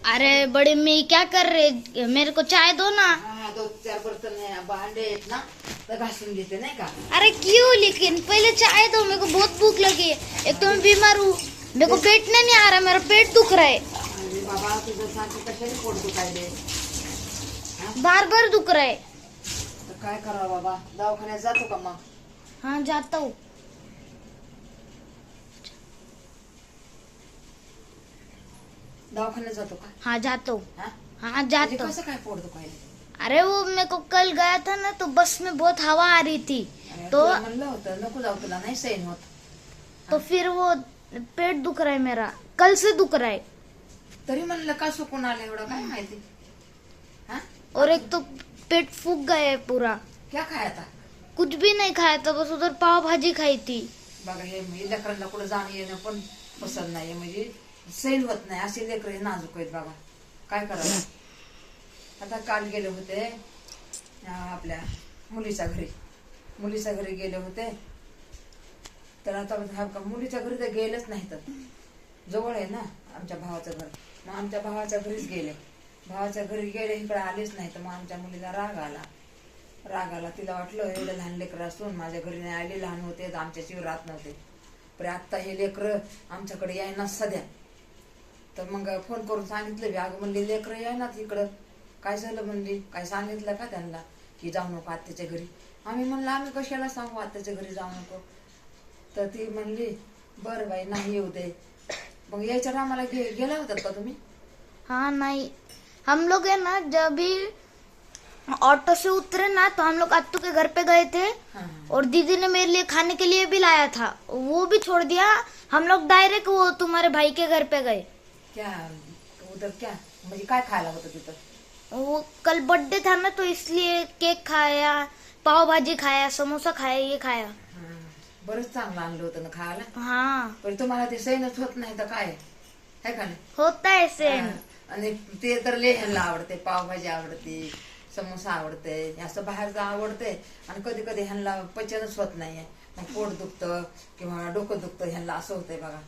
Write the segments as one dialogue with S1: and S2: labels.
S1: अरे बड़े मैं क्या कर रहे, मेरे को चाय दो ना।
S2: हाँ, दो चार बर्तन है, भांडे आहेत ना, तर घासून घेते नाही का?
S1: अरे क्यों, लेकिन पहले चाय दो, मेरे को बहुत भूख लगी है। एक तो मैं बीमार हूँ, मेरे को बैठने नहीं आ रहा, मेरा पेट दुख रहा है।
S2: अरे बाबा तुझं सारखं कशाने पोट दुखायले?
S1: बार बार दुख रहा है।
S2: तर काय करावं बाबा, दवाखान्यात जातो का मग?
S1: हाँ जाता हूँ।
S2: दवाखान्यात जातो का?
S1: हाँ जाता हूँ।
S2: हा?
S1: हाँ
S2: म्हणजे
S1: जाता हूँ।
S2: कसं काय पोट दुखायले?
S1: अरे वो मेरे को कल गया था ना, तो बस में बहुत हवा आ रही थी,
S2: अरे
S1: तो
S2: तुला म्हणलं होतं नको जाऊ, तुला नाही सहन होत.
S1: फिर वो पेट दुख रहा है मेरा, कल से दुख रहा है।
S2: तरी म्हणलं का सुकून आलं एवढं, काय माहिती? हा?
S1: और एक तो पेट फूक गया है पूरा।
S2: क्या खाया था?
S1: कुछ भी नहीं खाया था, बस उधर पाव भाजी खाई थी।
S2: बघा हे लेकरांना कुठं जाणं येणं पण पसंत नाही, म्हणजे सैल होत नाही असे लेकर हे नाजूक आहेत बघा. काय करावं आता? काल गेले होते आपल्या मुलीच्या घरी गेले होते, तर आता मुलीच्या घरी तर गेलेच नाही, तर जवळ आहे ना आमच्या भावाचं घर, मग आमच्या भावाच्या घरीच गेले. भावाच्या घरी गेले, इकडे आलेच नाही, तर मग आमच्या मुलीला राग आला. तिला वाटलं एवढं लहान लेकर असून माझ्या घरी नाही आले, लहान होते आमच्याशिवाय राहत नव्हते, पण आता हे लेकर आमच्याकडे यायना सध्या. तर मग फोन करून सांगितलं, अगं म्हणली लेकर यायनात इकडं, काय झालं म्हणली, काय सांगितलं का त्यांना की जाऊ नको आत्याच्या घरी? आम्ही म्हणलं आम्ही कशाला सांगू आत्याच्या घरी जाऊ नको, तर ती म्हणली बरं बाई नाही येऊ दे. मग यायच्या टायमाला गेला होतात का तुम्ही?
S1: हाँ नहीं, हम लोग है ना जब भी ऑटो से उतरे ना, तो हम लोग अत्तू के घर पे गए थे,
S2: हाँ.
S1: और दीदी ने मेरे लिए खाने के लिए भी लाया था, वो भी छोड़ दिया। हम लोग डायरेक्ट वो तुम्हारे भाई के घर पे गए।
S2: क्या उधर क्या म्हणजे काय खायला होतं तिथं?
S1: वो कल बर्थडे था ना, तो इसलिए केक खाया, पाव भाजी खाया, समोसा खाया, ये खाया।
S2: हा, बरंच चांगलं आणलं होतं ना खायला,
S1: हाँ
S2: पण तुम्हाला ते सैनच होत नाही तर काय है का नाही?
S1: होता है ऐसे।
S2: हा, आणि ते तर लेह्यांना आवडते, पावभाजी आवडते, समोसा आवडते, असं बाहेरचं आवडते, आणि कधी कधी ह्यांना पचनच होत नाहीये, मग पोट दुखतं किंवा डोकं दुखतं ह्यांना, असं होतंय बघा.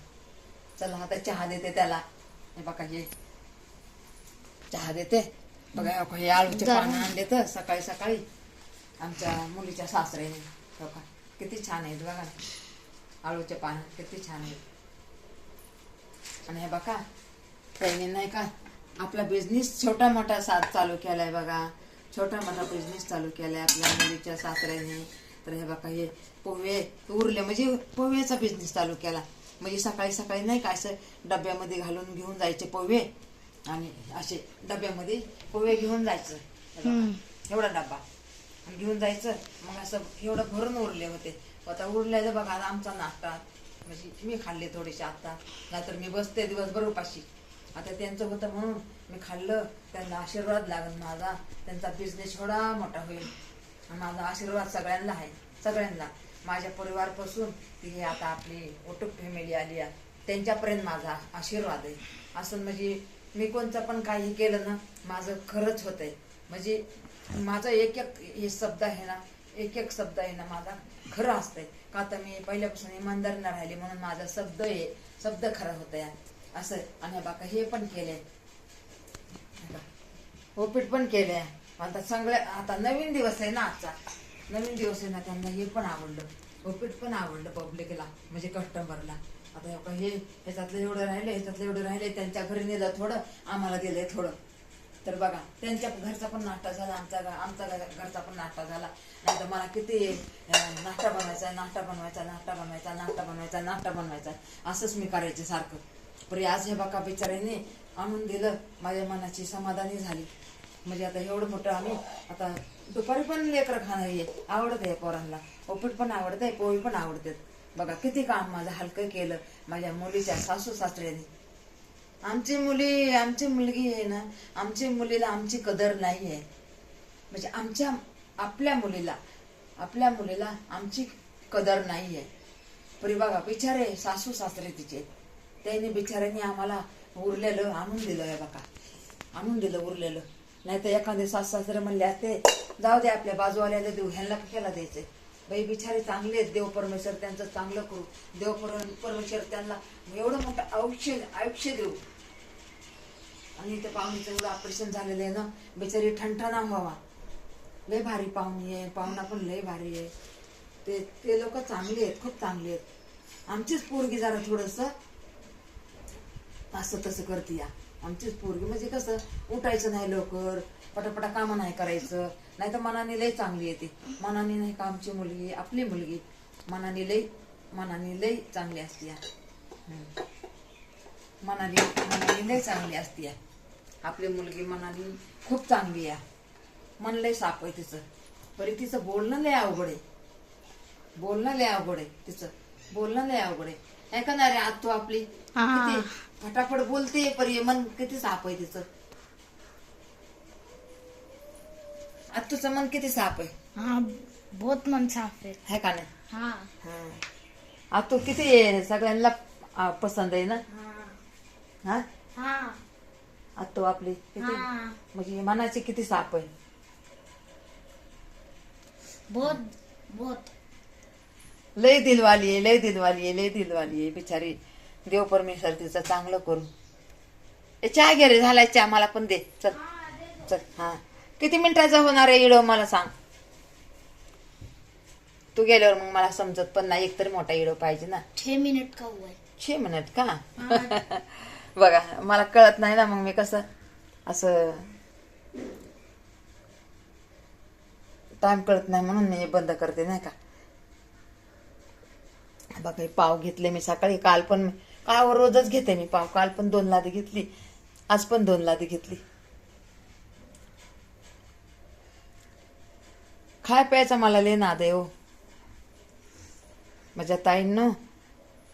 S2: चला आता चहा देते त्याला, हे बघा हे चहा देते बघा. हे आळूचे पानं आणले तर सकाळी सकाळी आमच्या मुलीच्या सासऱ्याने, बघा किती छान आहेत बघा, आळूचे पानं किती छान आहेत. आणि हे बघा त्याने नाही का आपला बिझनेस छोटा मोठा चालू केलाय बघा, छोटा मोठा बिझनेस चालू केलाय आपल्या मुलीच्या सासऱ्याने. तर हे बघा हे पोहे उरले, म्हणजे पोह्याचा बिझनेस चालू केला, म्हणजे सकाळी सकाळी नाही का असं डब्यामध्ये घालून घेऊन जायचे पोहे, आणि असे डब्यामध्ये पोहे घेऊन जायचं, एवढा डब्बा घेऊन जायचं. मग असं एवढं भरून उरले होते. आता उरलेलं बघा आमचा नाश्ता, म्हणजे मी खाल्ले थोडेसे आता, नाहीतर मी बसते दिवसभर उपाशी. आता त्यांचं होतं म्हणून मी खाल्लं, त्यांना आशीर्वाद लागल माझा, त्यांचा बिझनेस थोडा मोठा होईल, माझा आशीर्वाद सगळ्यांना आहे, सगळ्यांना माझ्या परिवारपासून ती आता आपली ओटूक फॅमिली आली आहे त्यांच्यापर्यंत माझा आशीर्वाद आहे. असं म्हणजे मी कोणतं पण काही केलं ना माझं खरंच होतंय, म्हणजे माझा एक एक हे शब्द आहे ना, एक एक शब्द आहे ना माझा खरं असतंय, का तर मी पहिल्यापासून इमानदार न राहिले म्हणून माझा शब्द खरा होतोय असं. आणि बाका हे पण केले, उपीट पण केले. आता सगळ्या आता नवीन दिवस आहे ना, आजचा नवीन दिवस आहे ना, त्यांना हे पण आवडलं, उपीट पण आवडलं पब्लिकला, म्हणजे कस्टमरला. आता हे ह्याच्यातलं एवढं राहिले, त्यांच्या घरी नेलं थोडं, आम्हाला दिलंय थोडं. तर बघा त्यांच्या घरचा पण नाश्ता झाला, आमचा घरचा पण नाश्ता झाला. नाही तर मला किती नाश्ता बनवायचा असंच मी करायचे सारखं. पण आज हे बघा बिचाऱ्याने आणून दिलं, माझ्या मनाची समाधानी झाली. म्हणजे आता एवढं मोठं आम्ही आता दुपारी पण लेकर खाणं हे आवडत आहे पोरांना, उपीट पण आवडत आहे, पोळी पण आवडतात. बघा किती काम माझं हलकं केलं माझ्या मुलीच्या सासू सासऱ्याने. आमची मुलगी आहे ना, आमच्या मुलीला आमची कदर नाही आहे, म्हणजे आपल्या मुलीला आमची कदर नाही आहे. परी बघा बिचारे सासू सासरे तिचे, त्यांनी बिचाऱ्यांनी आम्हाला उरलेलं आणून दिलं आहे बघा, आणून दिलं उरलेलं. नाही तर एखादे सासू सासरे म्हणले असते जाऊ दे आपल्या बाजूवाल्याला देऊ, ह्यांना कशाला द्यायचे? बाई बिचारे चांगले आहेत, देव परमेश्वर त्यांचं चांगलं करू, देव परमेश्वर त्यांना एवढं मोठं आयुष्य देऊ. आणि त्या पाहुणीचं एवढं ऑपरेशन झालेलं आहे ना, बिचारी ठणठणा व्हावा. लय भारी पाहुणी आहे, पाहुणा पण लय भारी आहे. ते लोक चांगले आहेत, खूप चांगले आहेत. आमचीच पोरगी जरा थोडस असं तसं करते या. आमचीच पोरगी म्हणजे कसं, उठायचं नाही लवकर, पटापटा कामं नाही करायचं. नाही तर मनाने लय चांगली येते. मनाने नाही का आमची मुलगी, आपली मुलगी मनाने लय चांगली असते या. मनाने लय चांगली असते या. आपली मुलगी मनाने खूप चांगली आहे. मन लय साप आहे तिचं. बरी तिचं बोलणं लय अवघड आहे. तिचं बोलणं लय अवघड आहे. ऐकणार रे आत्तू आपली किती फटाफट बोलते, पर मन किती साप आहे तिचं. आत्तूचं मन किती साप आहे.
S1: हाँ बहुत मन साफ है
S2: का नाही.
S1: हाँ
S2: आत्तू किती सगळ्यांना पसंत आहे ना. हा
S1: हाँ
S2: आत्तू आपली किती म्हणजे मनाची किती साप आहे.
S1: बहुत बहुत
S2: लय दिलवाली आहे बिचारी. देव परमेश्वर तिचं चांगलं करू. चहा घे रे, झालाय चहा, मला पण दे. चल चल. हा किती मिनिटाचा होणार आहे इडो मला सांग. तू गेल्यावर मग मला समजत पण नाही. एकतरी मोठा इडो पाहिजे ना.
S1: 6 मिनट का हुआ है.
S2: 6 मिनिट का. बघा मला कळत नाही ना, मग मी कसं असं टाइम कळत नाही म्हणून मी बंद करते नाही का. बघा पाव घेतले मी सकाळी. काल रोजच घेते मी पाव. काल पण 2 लादी घेतली, आज पण 2 लादी घेतली. खाय प्यायचा मला लय नाद आहे हो. माझ्या ताईंनो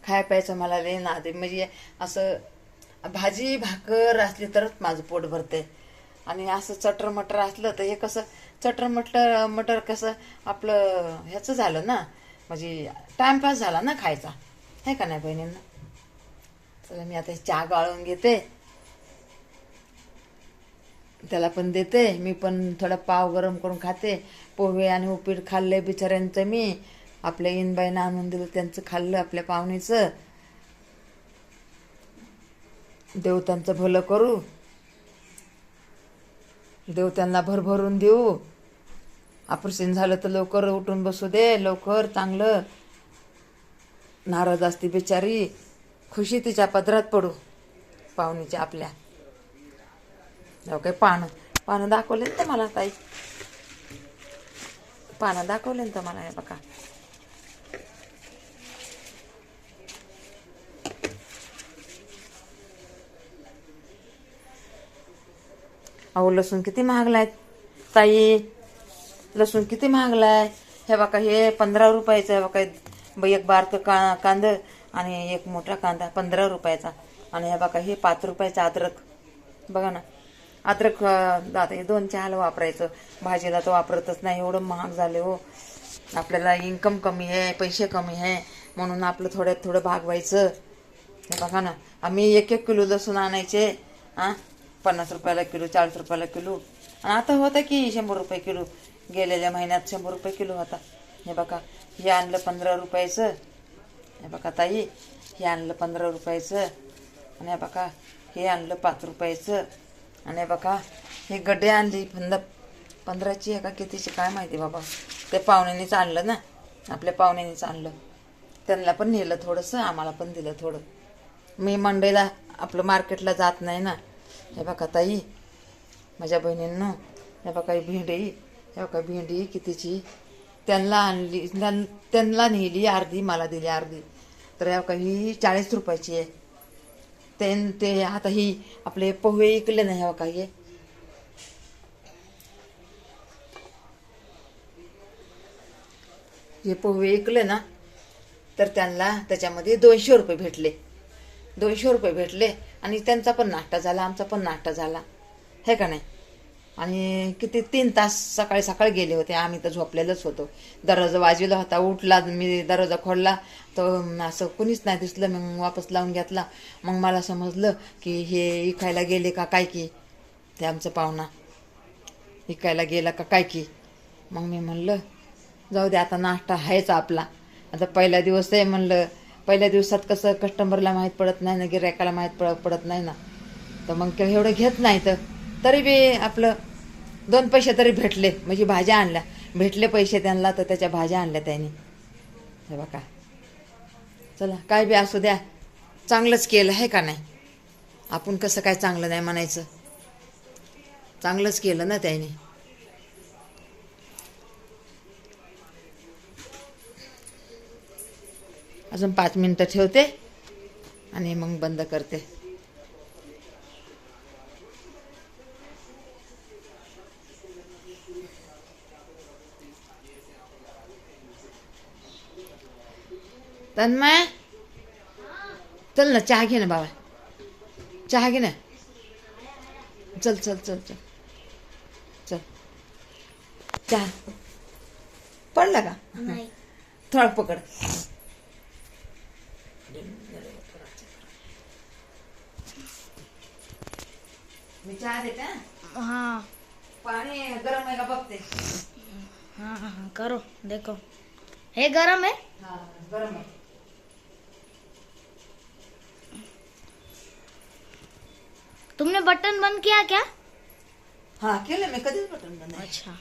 S2: खाय प्यायचा मला लय नाद आहे. म्हणजे असं भाजी भाकर असली तरच माझं पोट भरते. आणि असं चटर मटर असलं तर हे कसं चटर मटर कसं आपलं ह्याचं झालं ना, म्हणजे टाइमपास झाला ना खायचा, है का नाही बहिणींना. चला मी आता चहा गाळून घेते, त्याला पण देते. मी पण थोडा पाव गरम करून खाते. पोहे आणि उपीट खाल्ले बिचाऱ्यांचं मी. आपल्या इनबाईनं आणून दिलं त्यांचं खाल्लं, आपल्या पाहुणीचं. देव त्यांचं भलं करू, देव त्यांना भरभरून देऊ. ऑपरेशन झालं तर लवकर उठून बसू दे, लवकर चांगलं. नाराज असते बिचारी. खुशी तिच्या पदरात पडू पाहुणीच्या आपल्या. काय पानं दाखवले तर मला ताई, पानं दाखवले तर मला. हे बघा अहो लसूण किती महागलाय ताई. लसूण किती महागलाय. हे बघा हे 15 रुपयाचं आहे बघा. एक बारकं कांदा आणि एक मोठा कांदा 15 रुपयाचा. आणि हे बघा हे 5 रुपयाचं अद्रक. बघा ना अद्रक. आता हे 2 चहाला वापरायचं, भाजीला तर वापरतच नाही. एवढं महाग झाले हो. आपल्याला इन्कम कमी आहे, पैसे कमी आहे, म्हणून आपलं थोडं भागवायचं. हे बघा ना आम्ही 1 किलो लसूण आणायचे. 50 रुपयाला किलो, 40 रुपयाला किलो. आणि आता होता की 100 रुपये किलो. गेलेल्या महिन्यात 100 रुपये किलो होता. हे बघा हे आणलं 15 रुपयाचं. हे बघा ताई हे आणलं 15 रुपयाचं. आणि हे बघा हे आणलं 5 रुपयाचं. आणि हे बघा हे गड्डे आणली 15ची आहे का कितीची काय माहिती बाबा. ते पाहुण्यानेच आणलं ना, आपल्या पाहुण्यानेच आणलं. त्यांना पण नेलं थोडंसं, आम्हाला पण दिलं थोडं. मी मंडईला आपलं मार्केटला जात नाही ना. हे बघा ताई माझ्या बहिणींनो, हे बघा ही भेंडी. हे बघा भेंडी कितीची. त्यांना आणली, त्यांना नेली अर्धी, मला दिली अर्धी. तर हे बघा ही 40 रुपयाची आहे. ते आता ही आपले पोहे इकले नाही. हे बघा हे पोहे इकले ना, तर त्यांना त्याच्यामध्ये 200 रुपये भेटले. 200 रुपये भेटले. आणि त्यांचा पण नाश्ता झाला, आमचा पण नाश्ता झाला, हे का नाही. आणि किती 3 तास सकाळी गेले होते. आम्ही तर झोपलेलंच होतो. दरवाजा वाजविला होता. उठला मी, दरवाजा खोलला तर असं कुणीच नाही दिसलं. मग वापस लावून घेतला. मग मला समजलं की हे इकायला गेले का काय की, ते आमचं पाहुणा इकायला गेला का काय की. मग मी म्हणलं जाऊ दे आता, नाश्ता आहेच आपला. आता पहिला दिवस आहे म्हणलं. पहिल्या दिवसात कसं कस्टमरला माहीत पडत नाही ना, गिऱ्हाईकाला माहीत पडत नाही ना. तर मग एवढं घेत नाही तर तरी बी आपलं 2 पैसे तरी भेटले, म्हणजे भाज्या आणल्या, भेटले पैसे त्यांना, तर त्याच्या भाज्या आणल्या त्यांनी. हे बघा, चला काय बी असू द्या, चांगलंच केलं आहे का नाही. आपण कसं काय चांगलं नाही म्हणायचं, चांगलंच केलं ना त्यांनी. अजून 5 मिनिटं ठेवते आणि मग बंद करते. तन्मय, चल ना चहा घे ना बाबा, चहा घे ना. चल चल चल चल चल. चहा पडला का?
S1: नाही.
S2: थोडा पकड. मी चहा देते.
S1: हाँ
S2: पाणी गरम आहे का बघते.
S1: हाँ हाँ हाँ, करो देखो. हे गरम है.
S2: हाँ गरम आहे.
S1: तुमने बटन बंद किया क्या?
S2: हाँ केलं मी, कधीच बटन बंद आहे.
S1: अच्छा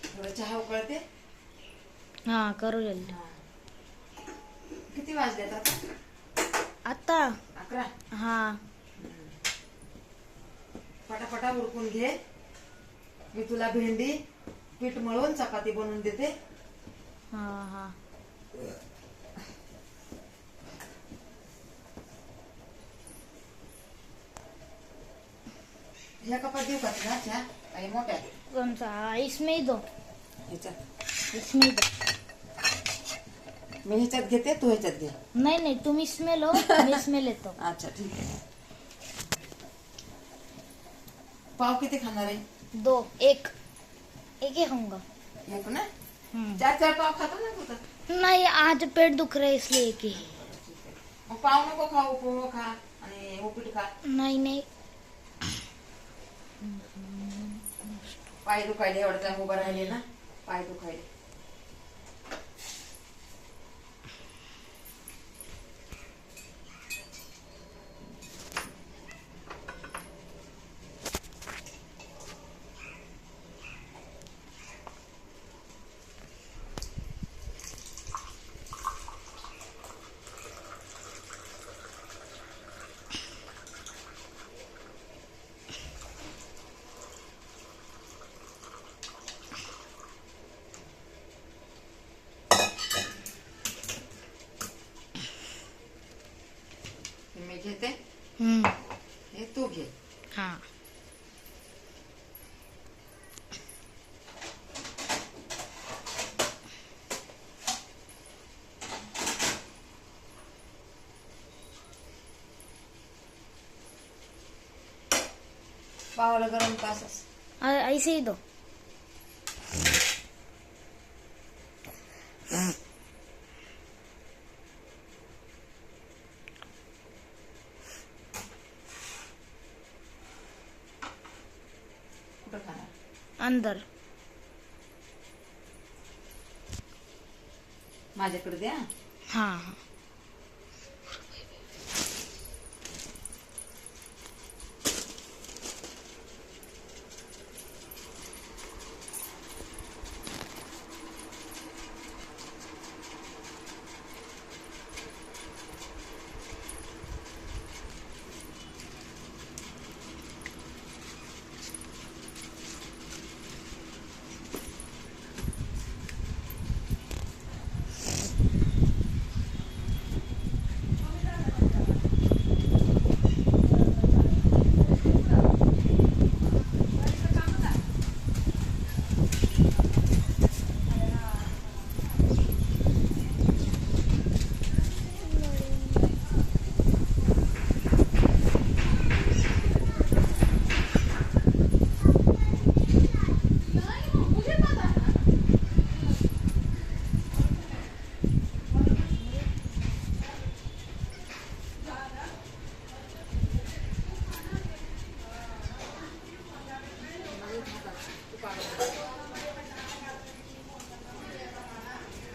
S2: थोडं चहा उकळते.
S1: हाँ करो जल्दी.
S2: किती वाजले आता?
S1: आता
S2: 11.
S1: हाँ
S2: पटापटा उरकून घे. मी तुला भेंडी पीठ मळून चपाती बनवून देते.
S1: हाँ हाँ
S2: ह्या कपात देऊ का तुला चहा? काही मोठ्या
S1: कौन सा? इसमें ही दो,
S2: ह्याच्यात
S1: इसमें ही दो.
S2: मी ह्याच्यात घेते, तू ह्याच्यात घे.
S1: नहीं नहीं, तुम इसमें लो, मैं इसमें लेता हूँ.
S2: अच्छा ठीक आहे. पाव किती खाणार आहे?
S1: 2, एक ही खाऊंगा.
S2: एक ना? 4 पाव खातो ना तू तर.
S1: नहीं, आज पेट दुख रहा है इसलिए एक ही.
S2: मग पाव नको खाऊ, पोह खा आणि उपीट खा.
S1: नहीं नहीं.
S2: पाय दुखायले, एवढं टाइम उभं राहिले ना, पाय दुखायले. मी घेते, हे तू घे.
S1: हाँ
S2: पावाला गरम तासच.
S1: ऐसे ही दो.
S2: कुठं खाणार?
S1: अंदर.
S2: माझ्याकडे द्या.
S1: हाँ हाँ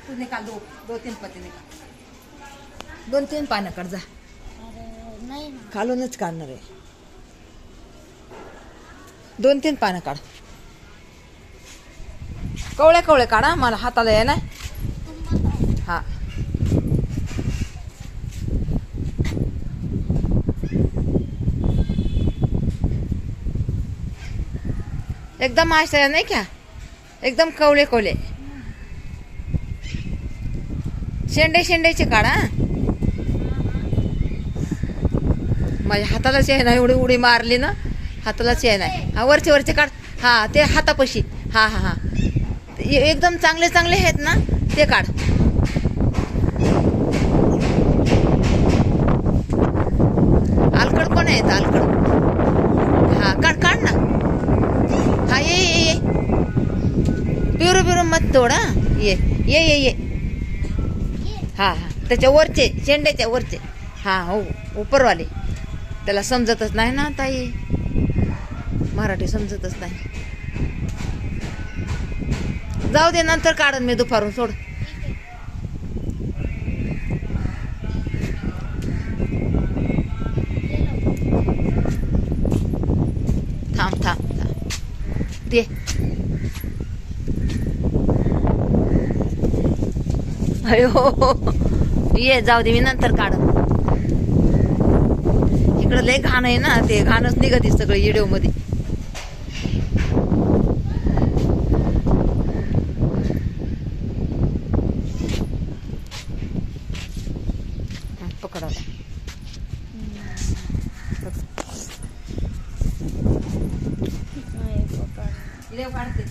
S2: तू निकाल, 2-3 पत्ते निकाल, 2-3 पानं कर जा.
S1: अरे नाही ना.
S2: खालूनच काढणार आहे. 2-3 पानं काढ. कवळे कवळे काढा, मला हाताला आहे ना. हा एकदम अशा नाही का, एकदम कवळे कवळे शेंड्याचे काढा. माझ्या हातालाच आहे ना, एवढी उडी मारली ना, हातालाच आहे नाही. हा वरचे काढ. हा ते हातापाशी. हा हा हा एकदम चांगले आहेत ना, ते काढ. आलकड पण आहेत, आलकड. हा काढ ना. हा ये बिरू मत तोडा. ये हा त्याच्या वरचे, शेंड्याच्या वरचे. हा हो उपरवाले. त्याला समजतच नाही ना ताई, मराठी समजतच नाही. जाऊ दे, नंतर काढून मी दुपारून. सोड. थांब दे. अयो ये, जाऊ दे, मी नंतर काढ. इकडं लय घाण आहे ना, ते घाणच निघत सगळं व्हिडिओ मध्ये. पकडा काढते.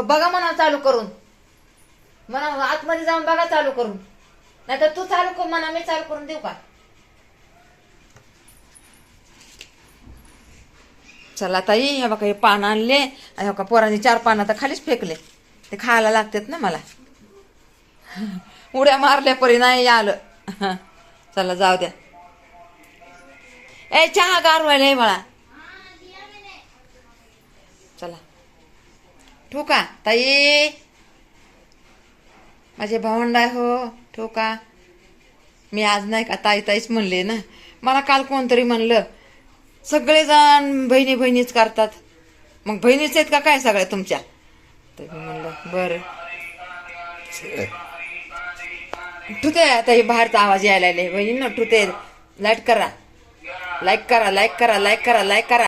S2: बघा म्हणा चालू करून, म्हणा आतमध्ये जाऊन बघा चालू करून. नाहीतर तू चालू कर म्हणा, मी चालू करून देऊ का? चला ताई, हे बघा हे पान आणले, आणि बघा पोरांनी 4 पानं तर खालीच फेकले. ते खायला लागतात ना मला. उड्या मारल्या परी नाही आलं. चला जाऊ द्या. ए चहा गार व्हायला बाळा. चला ठेवू का ताई? माझे भावंड हो, ठेवू का? मी आज नाही का ताईच म्हणले ना. मला काल कोणतरी म्हणलं सगळेजण बहिणीच करतात, मग बहिणीच आहेत का काय सगळ्या तुमच्या? तर मी म्हणलं बरं ठुते. आता बाहेरचा आवाज यायला बहिणी ना. ठुते. लाईक करा.